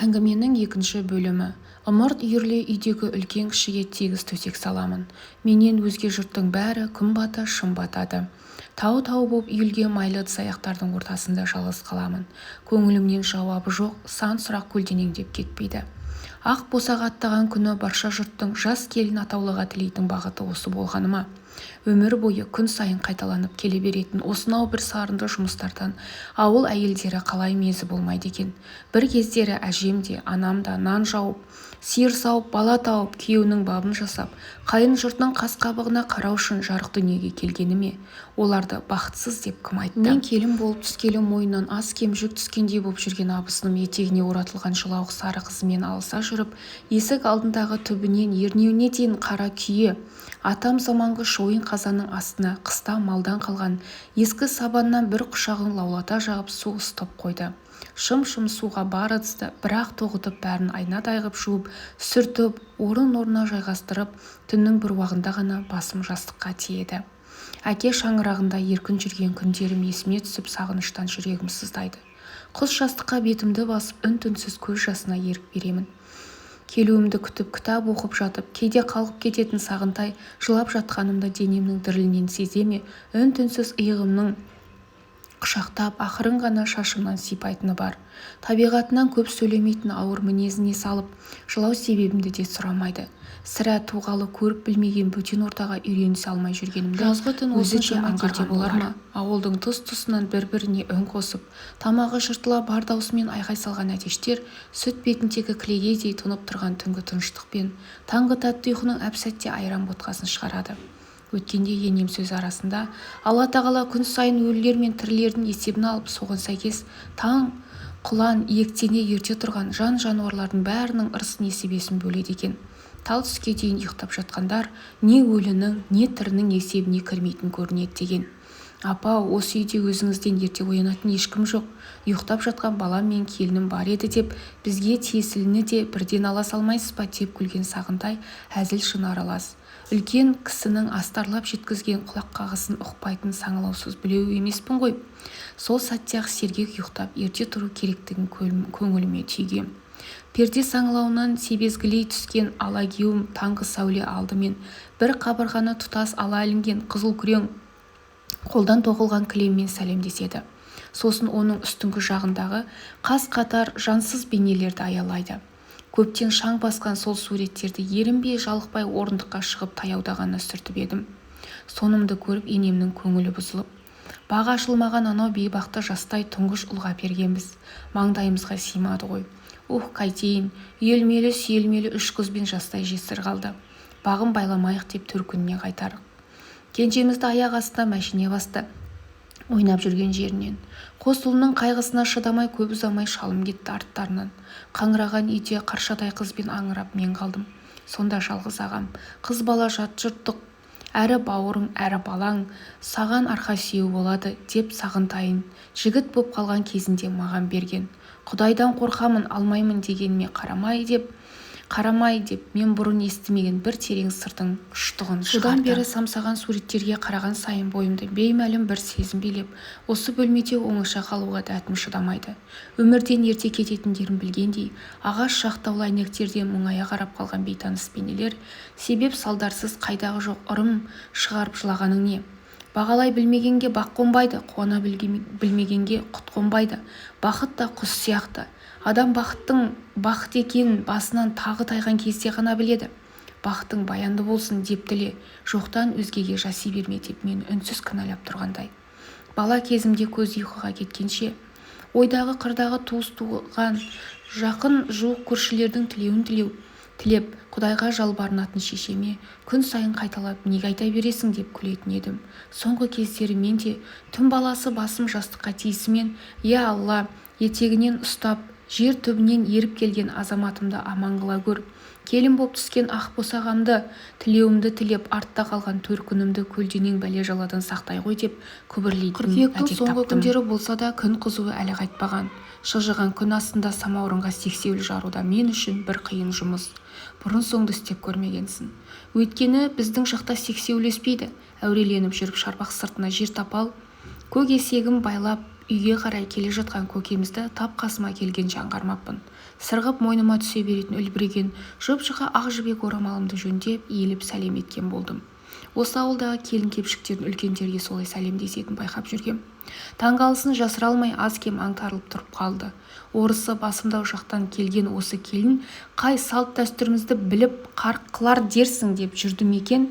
Әңгіменің екінші бөлімі. Ымырт үйірле үйдегі үлкен-кішіге тегіс төсек саламын. Менен өзге жұрттың бәрі күн бата шым батады. Тау-тау боп үйілген майлы ыдыс-аяқтардың ортасында жалғыз қаламын. Көңілімнен жауабы жоқ, сан сұрақ көлденеңдеп кетпейді. Ақ босаға аттаған күні барша жұрттың жас келін атаулыға тілейтін бағыты осы болғаны ма? Өмір бойы күн сайын қайталанып келе беретін осынау бір сарынды жұмыстардан ауыл әйелдері қалай мезі болмайды екен. Бір кездері әжем де, анам да нан жауып, сиыр сауып, бала тауып, күйеуінің бабын жасап, қайын жұртның қас-қабығына қарау үшін жарық дүниеге келгені ме? Оларды бақытсыз деп кім айтты? Мен келін болып түскелі мойнынан аз-кем жүк түскендей боп жүрген абысыным етегіне оратылған жылауық сары қызымен алыса жүріп, есік алдындағы түбінен ернеуіне дейін қара күйе, атам заманғы шойын қазанның астына қыста малдан қалған ескі сабаннан бір құшағын лаулата жағып су ысытып қойды. Шым-шым суға бар ыдысты бір-ақ тоғытып бәрін айнадай ғып жуып, сүртіп, орын-орнына жайғастырып, түннің бір уағында ғана басым жастыққа тиеді. Әке шаңырағында еркін жүрген күндерім есіме түсіп, сағыныштан жүрегім сыздайды. Құс жастыққа бетімді басып, үн-түнсіз көз жасына ерік беремін. Келуімді күтіп кітап оқып жатып, кейде қалғып кететін сағынтай жылап жатқанымда денемнің дірілінен сезе ме, үн-түнсіз иығымның құшақтап, ақырын ғана шашымнан сипайтыны бар. Табиғатынан көп сөйлемейтін ауыр мінезіне салып, жылау себебімді де сұрамайды. Сірә туғалы көріп білмеген бөтен ортаға үйренісе алмай жүргенімді жазғы түн өзі де аңғарған болар ма? Ауылдың тұс-тұсынан бір-біріне үн қосып, тамағы жыртыла бар даусымен айғай салған әтештер сүт бетіндегі кілегейдей тұнып тұрған түнгі тыныштықпен таңғы тәтті ұйқының әп-сәтте айран ботқасын шығарады. Өткенде енем сөз арасында Алла тағала күн сайын өлілер мен тірілердің есебін алып, соған сәйкес таң құлан иектене ерте тұрған жан-жануарлардың бәрінің ырыс-несібесін бөледі екен. Тал түске дейін ұйықтап жатқандар не өлінің, не тірінің есебіне кірмейтін көрінеді деген. Апа, осы үйде өзіңізден ерте оянатын ешкім жоқ. Ұйықтап жатқан балам мен келінім бар еді деп, бізге тиесіліні де бірден ала салмайсыз ба деп күлген Сағынтай әзіл шыны аралас. Үлкен кісінің астарлап жеткізген құлақ қағысын ұқпайтын саңылаусыз білеу емеспін ғой. Сол сәтте-ақ сергек ұйықтап ерте тұру керектігін көңіліме түйгем. Перде саңылауынан себезгілей түскен алагеуім таңғы сәуле алдымен бір қабырғаны тұтас ала ілінген қызыл күрең қолдан тоқылған кілеммен сәлемдеседі. Сосын оның үстіңгі жағындағы қас-қатар жансыз бейнелерді аялайды. Көптен шаң басқан сол суреттерді ерінбей жалықпай орындыққа шығып таяуда ғана сүртіп едім. Сонымды көріп енемнің көңілі бұзылып, бағы ашылмаған анау бейбақты жастай тұңғыш ұлға бергенбіз. Маңдайымызға сыймады ғой. Қайтейін, үйелмелі-сүйелмелі үш қызбен жастай жесір қалды. Бағын байламайық деп төркініне қайтарық. Кенжемізді аяқ астына мәшине басты, ойнап жүрген жерінен. Қос ұлының қайғысына шыдамай көп ұзамай шалым кетті арттарынан. Қаңыраған үйде қаршадай қызбен аңырап мен қалдым. Сонда жалғыз ағам, қыз бала жат жұрттық, әрі бауырың, әрі балаң, саған арқа сүйеу болады деп Сағынтайын жігіт боп қалған кезінде маған берген. Құдайдан қорқамын, алмаймын дегеніме қарамай деп мен бұрын естімеген бір терең сырдың ұштығын шығарды. Содан бері самсаған суреттерге қараған сайын бойымды беймәлім бір сезім билеп, осы бөлмеде оңаша қалуға дәтім шыдамайды. Өмірден ерте кететіндерін білгендей, ағаш жақтаулы әйнектерден мұңая қарап қалған бейтаныс бейнелер, себеп салдарсыз қайдағы жоқ ырым шығарып жылағаның не? Бағалай білмегенге бақ қонбайды, қуана білмегенге құт қонбайды. Бақыт та құс сияқты. Адам бақыттың бақыт екенін басынан тағы тайған кезде ғана біледі. Бақытың баянды болсын деп тіле, жоқтан өзгеге жаси берме деп мені үнсіз кінәлап тұрғандай. Бала кезімде көз ұйқыға кеткенше, ойдағы қырдағы туыс туған, жақын жуық көршілердің тілеуін тілеп, Құдайға жалбарынатын шешеме күн сайын қайталап неге айта бересің деп күлетін едім. Соңғы кездері мен де түн баласы басым жастыққа тиісімен, я Алла, етегінен ұстап, жер түбінен еріп келген азаматымды аман қыла көр. Келін боп түскен ақ босағамды, тілеуімді тілеп, артта қалған төркінімді көлденең бәле-жаладан сақтай ғой деп күбірлейтін әдет таптым. Қыркүйектің соңғы күндері болса да күн қызуы әлі қайтпаған. Шыжыған күн астында самаурынға сексеуіл жаруда мен үшін бір қиын жұмыс. Бұрын-соңды істеп көрмегенсің. Өйткені біздің жақта сексеуіл өспейді. Әуреленіп жүріп шарбақ сыртына жер тапал, көк есегім байлап үйге қарай келе жатқан көкемізді тап қасыма келгенше аңғармаппын. сырғып мойныма түсе беретін үлбіреген жұп-жұқа ақ жібек орамалымды жөндеп иіліп сәлем еткен болдым. Осы ауылдағы келін-кепшіктердің үлкендерге солай сәлемдесетінін байқап жүргем. Таңғалысын жасыра алмай аз-кем аңтарылып тұрып қалды. Орысы басымдау жақтан келген осы келін қай салт-дәстүрімізді біліп қарқ қылар дерсің деп жүрді ме екен.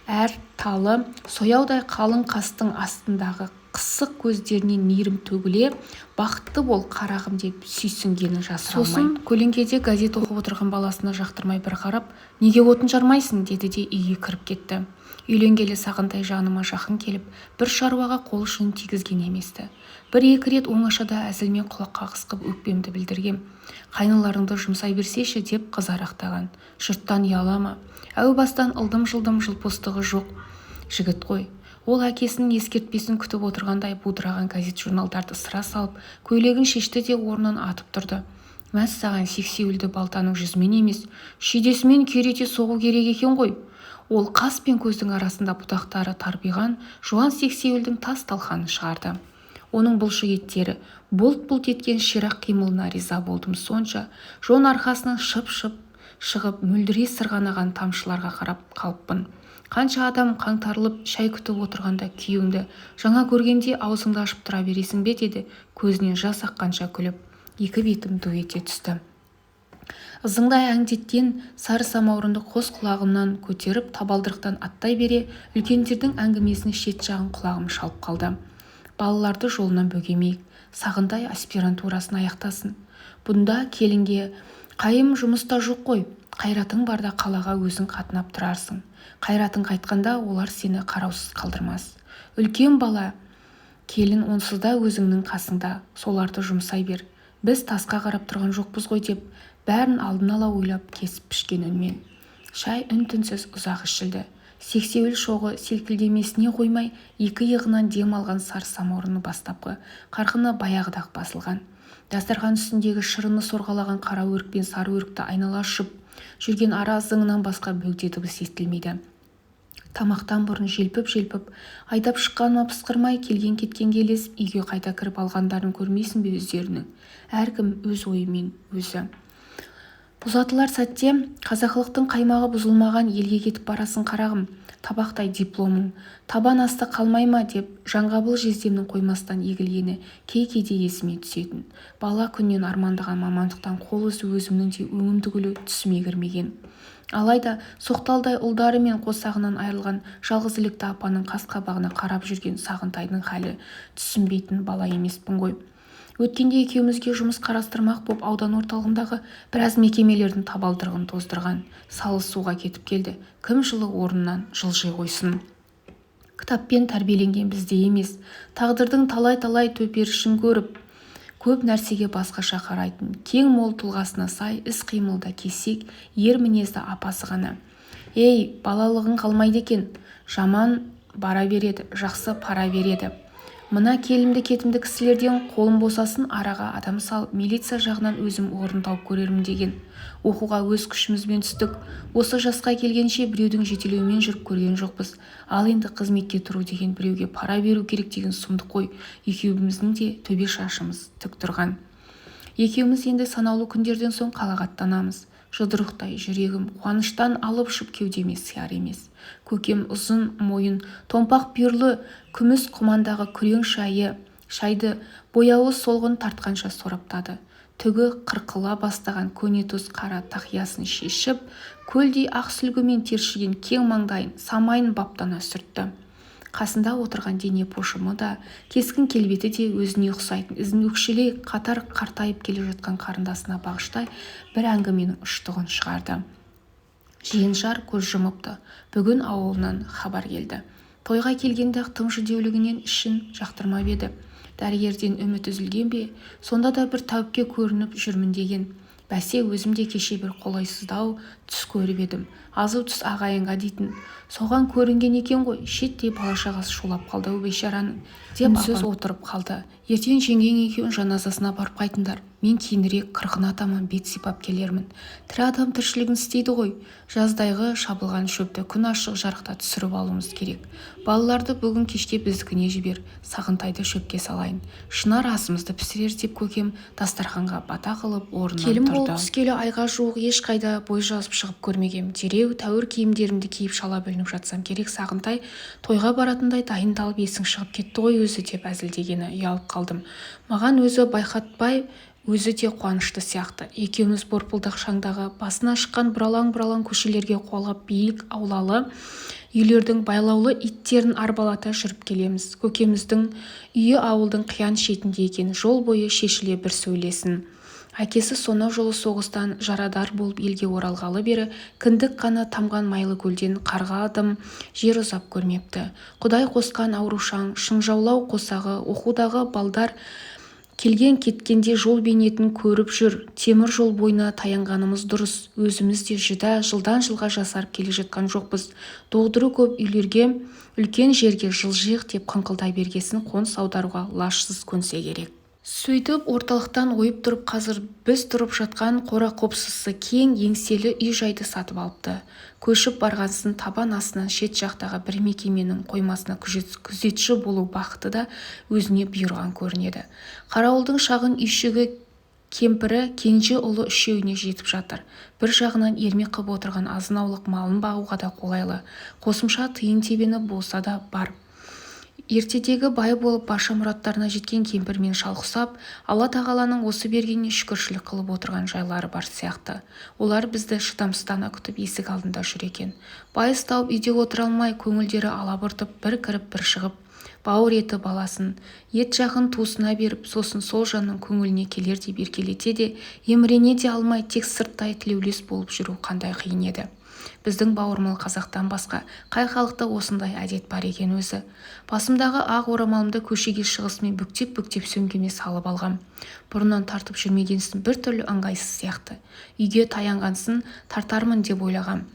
Әр талы сояудай қалың қастың астындағы қысық көздерінен мейірім төгіле, бақытты бол қарағым деп сүйсінгенін жасыра алмай. Сосын көлеңкеде газет оқып отырған баласына жақтырмай бір қарап, неге отын жармайсың деді де үйге кіріп кетті. Үйленгелі Сағынтай жаныма жақын келіп, бір шаруаға қол ұшын тигізген еместі. Бір-екі рет оңашада әзілмен құлақ қағыс қып өкпемді білдіргем. Қайныларыңды жұмсай берсеші деп қызарақтаған. Жұрттан ұялама. Әу бастан ылдым-жылдым жылпостығы жоқ жігіт қой. Ол әкесінің ескертпесін күтіп отырғандай будыраған газет-журналдарды сыра салып, көйлегін шешті де орнынан атып тұрды. Мәссаған сексеуілді балтаның жүзімен емес, шүйдесімен күйрете соғу керек екен ғой. Ол қас пен көздің арасында бұтақтары тарбиған жуан сексеуілдің тас-талқанын шығарды. Оның бұлшық еттері бұлт-бұлт еткен ширақ қимылына риза болдым сонша, жон арқасынан шып-шып шығып мөлдірей сырғанаған тамшыларға қарап қалыппын. Қанша адам қаңтарылып шай күтіп отырғанда күйеуіңді жаңа көргенде аузыңды ашып тұра бересің бе деді, көзінен жас аққанша күліп. Екі бетім ду ете түсті. Ызыңдай әңдеткен сары самаурынды қос құлағымнан көтеріп табалдырықтан аттай бере, үлкендердің әңгімесінің шет жағын құлағым шалып қалды. Балаларды жолынан бөгемейік, Сағынтай аспирантурасын аяқтасын. Бұнда келінге қайым жұмыста жоқ қой. Қайратың барда қалаға өзің қатынап тұрарсың. Қайратың қайтқанда олар сені қараусыз қалдырмас. Үлкен бала келін онсыз да өзіңнің қасыңда, соларды жұмсай бер. Біз тасқа қарап тұрған жоқпыз ғой деп, бәрін алдын ала ойлап кесіп пішкен үнмен. Шай үн-түнсіз ұзақ ішілді. Сексеуіл шоғы селкілдемесіне қоймай, екі иығынан дем алған сары самаурыны бастапқы қарқыны баяғыда-ақ басылған. Дастархан үстіндегі шырыны сорғалаған қара өрік пен сары өрікті айнала ұшып жүрген ара зыңынан басқа бөгде дыбыс естілмейді. Тамақтан бұрын желпіп-желпіп айдап шыққаныма пысқырмай келген-кеткенге ілесіп үйге қайта кіріп алғандарын көрмейсің бе өздерінің? Әркім өз ойымен өзі. Ұзатылар сәтте қазақылықтың қаймағы бұзылмаған елге кетіп барасың қарағым. Табақтай дипломың табан асты қалмай ма деп жаңғабыл жездемнің қоймастан егілгені кей-кейде есіме түсетін. Бала күннен армандаған мамандықтан қол үзу өзімнің де өңім түгілі түсіме кірмеген. Алайда соқталдай ұлдары мен қосағынан айырылған жалғызілікті апаның қас-қабағына қарап жүрген Сағынтайдың халі түсінбейтін бала емеспін ғой. Өткенде екеумізге жұмыс қарастырмақ боп аудан орталығындағы біраз мекемелердің табалдырығын тоздырған. Салы суға кетіп келді. Кім жылы орнынан жылжи қойсын. Кітаппен тәрбиеленген бізде емес, тағдырдың талай-талай төперішін көріп, көп нәрсеге басқаша қарайтын, кең мол тұлғасына сай іс-қимылда кесек, ер мінезді апасы ғана. Ей, балалығың қалмайды екен, жаман бара береді, жақсы пара береді. Мына келімді-кетімді кісілерден қолым босасын араға адам салып, милиция жағынан өзім орын тауып көрермін деген. Оқуға өз күшімізбен түстік. Осы жасқа келгенше біреудің жетелеуімен жүріп көрген жоқпыз. Ал енді қызметке тұру деген біреуге пара беру керек деген сұмдық қой. Екеуміздің де төбе шашымыз тік тұрған. Екеуміз енді санаулы күндерден соң қалаға аттанамыз. Жұдырықтай жүрегім қуаныштан алып ұшып кеудеме сияр емес. Көкем ұзын мойын, томпақ бүйірлі, күміс құмандағы күрең шайды бояуы солғын тартқанша сораптады. Түгі қырқыла бастаған көнетоз қара тақиясын шешіп, көлдей ақ сүлгімен тершіген кең маңдайын самайын баптана сүртті. Қасында отырған дене пошымы да, кескін келбеті де өзіне ұқсайтын ізін өкшелей қатар қартайып келе жатқан қарындасына бағыштай бір әңгіменің ұштығын шығарды. Жиеншар көз жұмыпты. Бүгін ауылынан хабар келді. Тойға келгенде тым жүдеулігінен ішін жақтырмап еді. Дәрігерден үміт үзілген бе, сонда да бір тәуіпке көрініп жүрмін деген. Бәсе, өзім де кеше бір қолайсыздау түс көріп едім. Азу түс ағайынға дейтін. Соған көрінген екен ғой, шеттей бала-шағасы шулап қалды бейшараның деп сөз отырып қалды. Ертең жеңгең екеуін жаназасына барып қайтыңдар. мен кейінірек қырғын атаман бет сипап келермін. Тірі адам тіршілігін істейді ғой. Жаздайғы шабылған шөпті күн ашық жарықта түсіріп алуымыз керек. Балаларды бүгін кешке біздікіне жібер, Сағынтайды шөпке салайын. Шынар асымызды пісірер деп көкем дастарханға бата қылып орнынан тұрды. Келін болып түскелі айға жуық ешқайда бой жазып шығып көрмегем. Дереу тәуір киімдерімді киіп шала бөлініп жатсам керек. Сағынтай тойға баратындай дайындалып есің шығып кетті ғой өзі деп әзілдегені. Ұялып қалдым. Маған өзі байқатпай өзі де қуанышты сияқты. Екеуміз борпылдақ шаңдағы басына шыққан бұралаң-бұралаң көшелерге қуалап биік аулалы үйлердің байлаулы иттерін арбалата жүріп келеміз. Көкеміздің үйі ауылдың қиян шетінде екен. Жол бойы шешіле бір сөйлесін. Әкесі сонау жолы соғыстан жарадар болып елге оралғалы бері кіндік қаны тамған майлы көлден қарға адым жер ұзап көрмепті. Құдай қосқан аурушаң, шыңжаулау қосағы, оқудағы балдар келген кеткенде жол бейнетін көріп жүр. Темір жол бойына таянғанымыз дұрыс. Өзіміз де жылдан жылға жасарып келе жатқан жоқпыз. Доғдыру көп үйлерге, үлкен жерге жылжиық деп қыңқылдай бергесін қоныс аударуға лажсыз көнсе керек. Сөйтіп орталықтан ойып тұрып қазір біз тұрып жатқан қора-қопсысы кең еңселі үй-жайды сатып алыпты. Көшіп барғансын табан астынан шет жақтағы бір мекеменің қоймасына күзетші болу бақыты да өзіне бұйырған көрінеді. Қарауылдың шағын үйшігі кемпірі кенже ұлы үшеуіне жетіп жатыр. Бір жағынан ермек қып отырған азын-аулық малын бағуға да қолайлы. Қосымша тиын тебені болса да бар. Ертедегі бай болып барша мұраттарына жеткен кемпірмен шалқысап, Алла тағаланың осы бергеніне шүкіршілік қылып отырған жайлары бар сияқты. Олар бізді шыдамсыздана күтіп есік алдында жүр екен. Байыз тауып үйде отыра алмай, көңілдері алабұртып, бір кіріп бір шығып, бауыр еті баласын, ет жақын туысына беріп, сосын сол жанның көңіліне келер деп еркелете де, емірене де алмай, тек сырттай тілеулес болып жүру қандай қиын еді. Біздің бауырмал қазақтан басқа қай халықта осындай әдет бар екен өзі. Басымдағы ақ орамалымды көшеге шығысымен бүктеп-бүктеп сөмкеме салып алғам. Бұрыннан тартып жүрмегенсін біртүрлі ыңғайсыз сияқты. Үйге таянғансын тартармын деп ойлағам.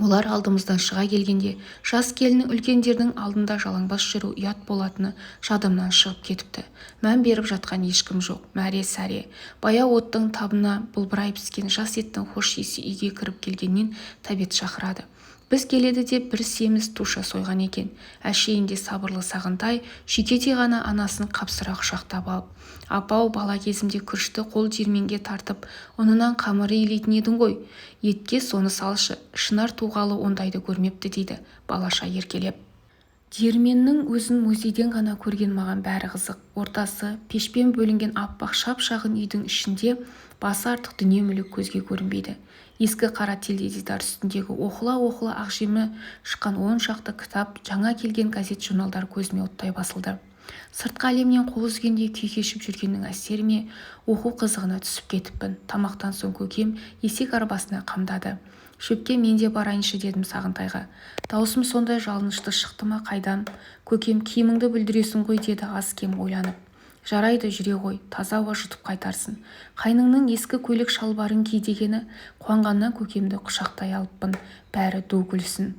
Олар алдымыздан шыға келгенде жас келіннің үлкендердің алдында жалаңбас жүру ұят болатыны жадымнан шығып кетіпті. Мән беріп жатқан ешкім жоқ. Мәре-сәре. Баяу оттың табына бұлбырай піскен жас еттің хош иісі үйге кіріп келгеннен тәбет шақырады. Біз келеді деп бір семіз туша сойған екен. Әшейінде сабырлы Сағынтай шүйкете ғана анасын қапсыра құшақтап алып, апау бала кезімде күрішті қол диірменге тартып, ұнынан қамыр илейтін едің ғой. Етке соны салшы, Шынар туғалы ондайды көрмепті дейді, балаша еркелеп. Диірменнің өзін музейден ғана көрген маған бәрі қызық. Ортасы пешпен бөлінген аппақ шап-шағын үйдің ішінде басы артық дүние мүлік көзге көрінбейді. Ескі қара теледидар үстіндегі оқыла-оқыла ақжемі шыққан 10 шақты кітап, жаңа келген газет-журналдар көзіме оттай басылды. Сыртқы әлемнен қол үзгендей күй кешіп жүргеннің әсеріме оқу қызығына түсіп кетіппін. Тамақтан соң көкем есек арбасына қамдады. Шөпке мен де барайыншы дедім Сағынтайға. Даусым сондай жалынышты шықты ма қайдан? Көкем киіміңді бүлдіресің ғой деді аз кем ойланып. Жарайды, жүре ғой, таза ауа жұтып қайтарсын. Қайныңның ескі көйлек шалбарын ки дегені, қуанғаннан көкемді құшақтай алыппын. Бәрі ду күлсін.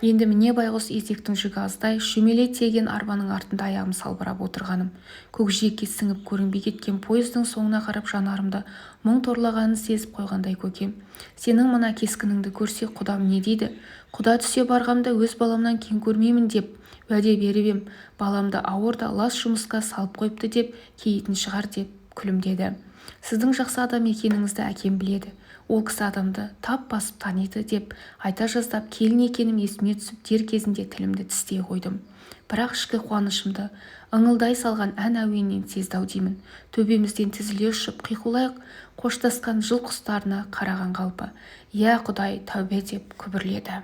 Енді міне байғұс есектің жүгі аздай шөмеле тиеген арбаның артында аяғым салбырап отырғаным. Көкжиекке сіңіп көрінбей кеткен пойыздың соңына қарап жанарымды мұң торлағанын сезіп қойғандай көкем. Сенің мына кескініңді көрсе құдам не дейді? Құда түсе барғамда өз баламнан кем көрмеймін деп уәде беріп ем. Баламды ауыр да лас жұмысқа салып қойыпты деп кейтін шығар деп күлімдеді. Сіздің жақсы адам екеніңізді әкем біледі. Ол кісі адамды тап басып таниды деп айта жаздап келін екенім есіме түсіп дер кезінде тілімді тістей қойдым. Бірақ ішкі қуанышымды ыңылдай салған ән әуенінен сезді-ау деймін. Төбемізден тізіле ұшып қиқулай қоштасқан жыл құстарына қараған қалпы. Иә Құдай, тәубе деп күбірледі.